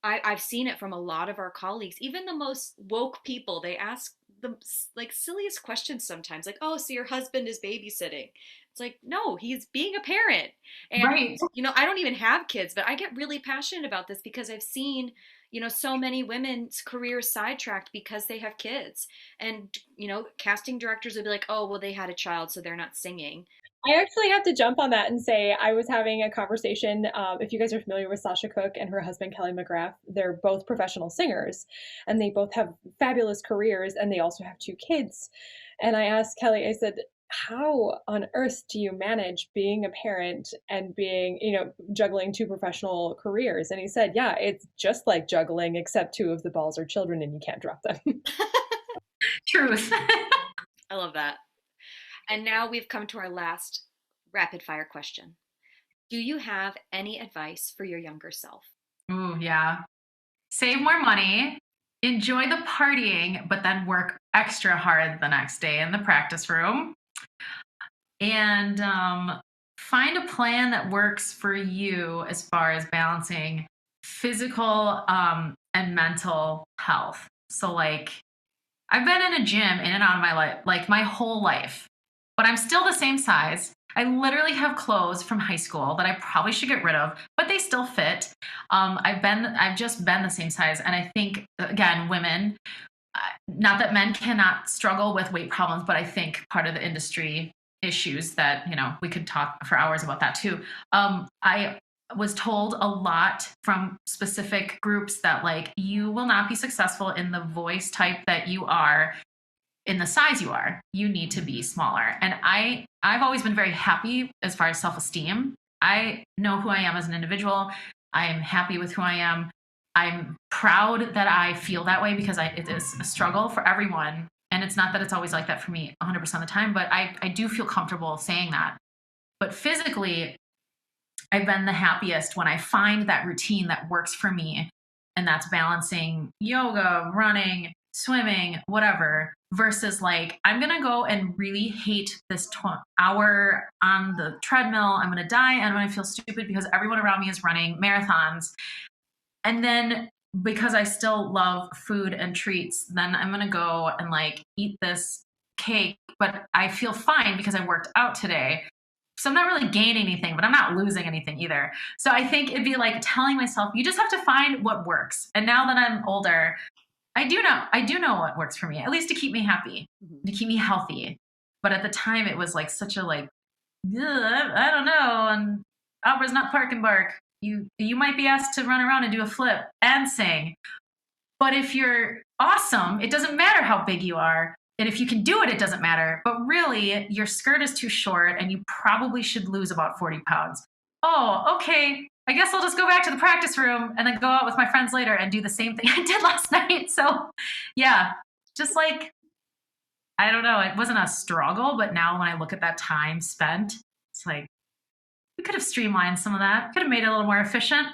I've seen it from a lot of our colleagues, even the most woke people. They ask the like silliest questions sometimes, like, oh, so your husband is babysitting. It's like, no, he's being a parent. And Right. I don't even have kids, but I get really passionate about this because I've seen so many women's careers sidetracked because they have kids. And casting directors would be like, oh, well, they had a child, so they're not singing. I actually have to jump on that and say I was having a conversation. If you guys are familiar with Sasha Cook and her husband Kelly McGrath, they're both professional singers, and they both have fabulous careers, and they also have 2 kids. And I asked Kelly, I said, how on earth do you manage being a parent and being, juggling 2 professional careers? And he said, yeah, it's just like juggling, except 2 of the balls are children and you can't drop them. Truth. I love that. And now we've come to our last rapid fire question. Do you have any advice for your younger self? Ooh, yeah. Save more money, enjoy the partying, but then work extra hard the next day in the practice room. And find a plan that works for you as far as balancing physical and mental health. So, like, I've been in a gym in and out of my life, like my whole life, but I'm still the same size. I literally have clothes from high school that I probably should get rid of, but they still fit. I've just been the same size, and I think again, women, not that men cannot struggle with weight problems, but I think part of the industry issues that, we could talk for hours about that too. I was told a lot from specific groups that, like, you will not be successful in the voice type that you are, in the size you are. You need to be smaller. And I've always been very happy as far as self-esteem. I know who I am as an individual. I'm happy with who I am. I'm proud that I feel that way, because it is a struggle for everyone. And it's not that it's always like that for me 100% of the time, but I do feel comfortable saying that. But physically, I've been the happiest when I find that routine that works for me. And that's balancing yoga, running, swimming, whatever, versus like, I'm going to go and really hate this hour on the treadmill. I'm going to die and I'm going to feel stupid because everyone around me is running marathons. And then because I still love food and treats, then I'm going to go and like eat this cake, but I feel fine because I worked out today. So I'm not really gaining anything, but I'm not losing anything either. So I think it'd be like telling myself, you just have to find what works. And now that I'm older, I do know what works for me, at least to keep me happy, to keep me healthy. But at the time it was like such a like, I don't know. And opera's not park and bark. You might be asked to run around and do a flip and sing. But if you're awesome, it doesn't matter how big you are. And if you can do it, it doesn't matter. But really, your skirt is too short and you probably should lose about 40 pounds. Oh, okay. I guess I'll just go back to the practice room and then go out with my friends later and do the same thing I did last night. So, yeah, just like, I don't know. It wasn't a struggle, but now when I look at that time spent, it's like, we could have streamlined some of that, could have made it a little more efficient.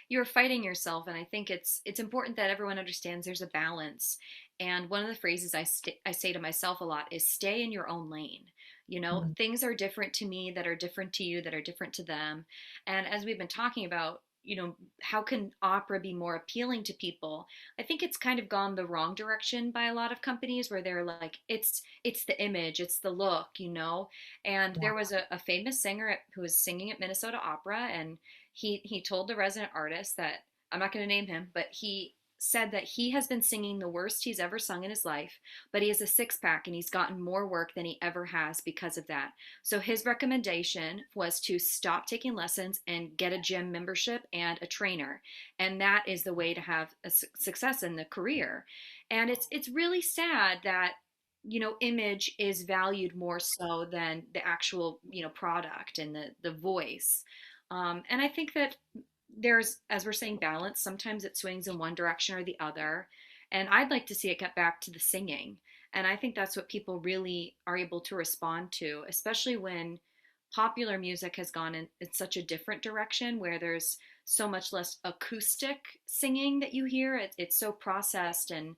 You're fighting yourself, and I think it's important that everyone understands there's a balance. And one of the phrases I say to myself a lot is stay in your own lane. Mhm. Things are different to me that are different to you that are different to them. And as we've been talking about, how can opera be more appealing to people? I think it's kind of gone the wrong direction by a lot of companies, where they're like, it's the image, it's the look. And Yeah. there was a famous singer who was singing at Minnesota Opera, and he told the resident artist that, I'm not going to name him, but he said that he has been singing the worst he's ever sung in his life, but he has a six pack and he's gotten more work than he ever has because of that. So his recommendation was to stop taking lessons and get a gym membership and a trainer. And that is the way to have a success in the career. And it's really sad that image is valued more so than the actual product and the voice. And I think that there's, as we're saying, balance. Sometimes it swings in one direction or the other. And I'd like to see it get back to the singing. And I think that's what people really are able to respond to, especially when popular music has gone in such a different direction, where there's so much less acoustic singing that you hear. It's so processed. And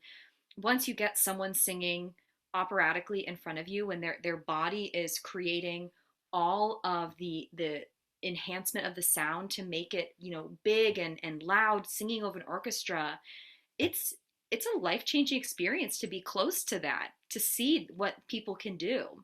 once you get someone singing operatically in front of you, when their body is creating all of the enhancement of the sound to make it big and loud, singing over an orchestra, it's it's a life-changing experience to be close to that, to see what people can do.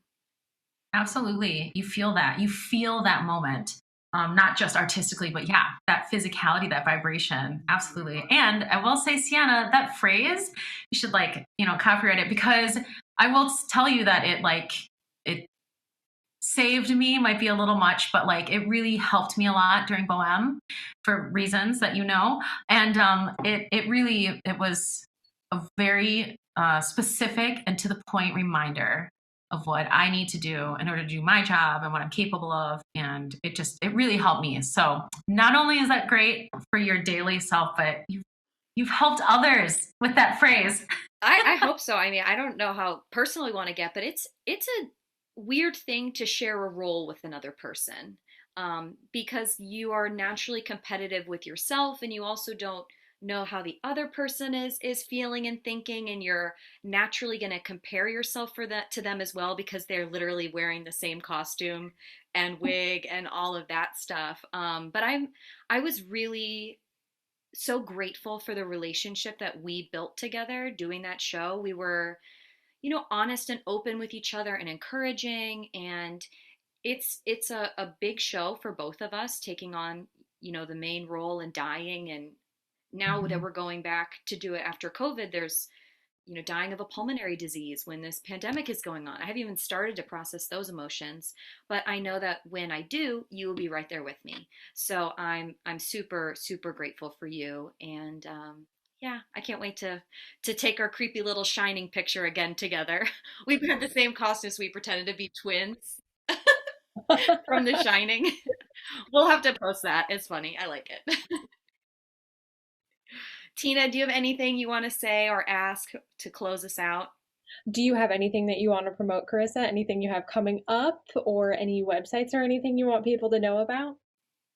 Absolutely. You feel that. You feel that moment. Not just artistically, but yeah, that physicality, that vibration. Absolutely. And I will say, Sienna, that phrase, you should like, copyright it, because I will tell you that it saved me, might be a little much, but like it really helped me a lot during Bohem for reasons that and it was a very specific and to the point reminder of what I need to do in order to do my job and what I'm capable of, and it really helped me. So not only is that great for your daily self, but you've helped others with that phrase. I hope so. I mean, I don't know how personally want to get, but it's a weird thing to share a role with another person. because you are naturally competitive with yourself, and you also don't know how the other person is feeling and thinking, and you're naturally going to compare yourself for that to them as well, because they're literally wearing the same costume and wig and all of that stuff. But I was really so grateful for the relationship that we built together doing that show. We were, honest and open with each other and encouraging, and it's a big show for both of us, taking on, the main role and dying. And now that Mhm. we're going back to do it after COVID, there's, dying of a pulmonary disease when this pandemic is going on. I haven't even started to process those emotions, but I know that when I do, you will be right there with me. So I'm super super grateful for you, and yeah, I can't wait to take our creepy little shining picture again together. We've had the same costumes. We pretended to be twins from The Shining. We'll have to post that. It's funny. I like it. Tina, do you have anything you want to say or ask to close us out? Do you have anything that you want to promote, Carissa? Anything you have coming up, or any websites or anything you want people to know about?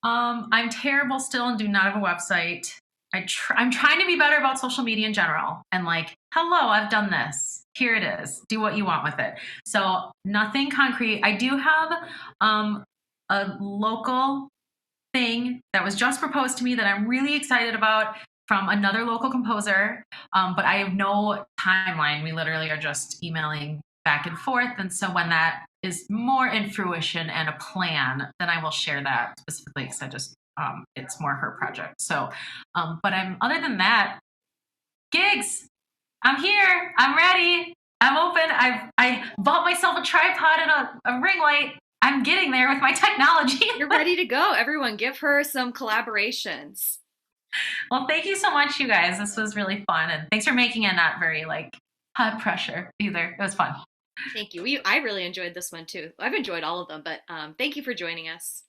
I'm terrible still and do not have a website. I'm trying to be better about social media in general and like, hello, I've done this. Here it is. Do what you want with it. So nothing concrete. I do have a local thing that was just proposed to me that I'm really excited about from another local composer. But I have no timeline. We literally are just emailing back and forth. And so when that is more in fruition and a plan, then I will share that specifically because I just, it's more her project. So, but other than that, gigs, I'm here, I'm ready, I'm open. I bought myself a tripod and a ring light. I'm getting there with my technology. You're ready to go. Everyone, give her some collaborations. Well, thank you so much, you guys. This was really fun. And thanks for making it not very like high pressure either. It was fun. Thank you. I really enjoyed this one too. I've enjoyed all of them, but thank you for joining us.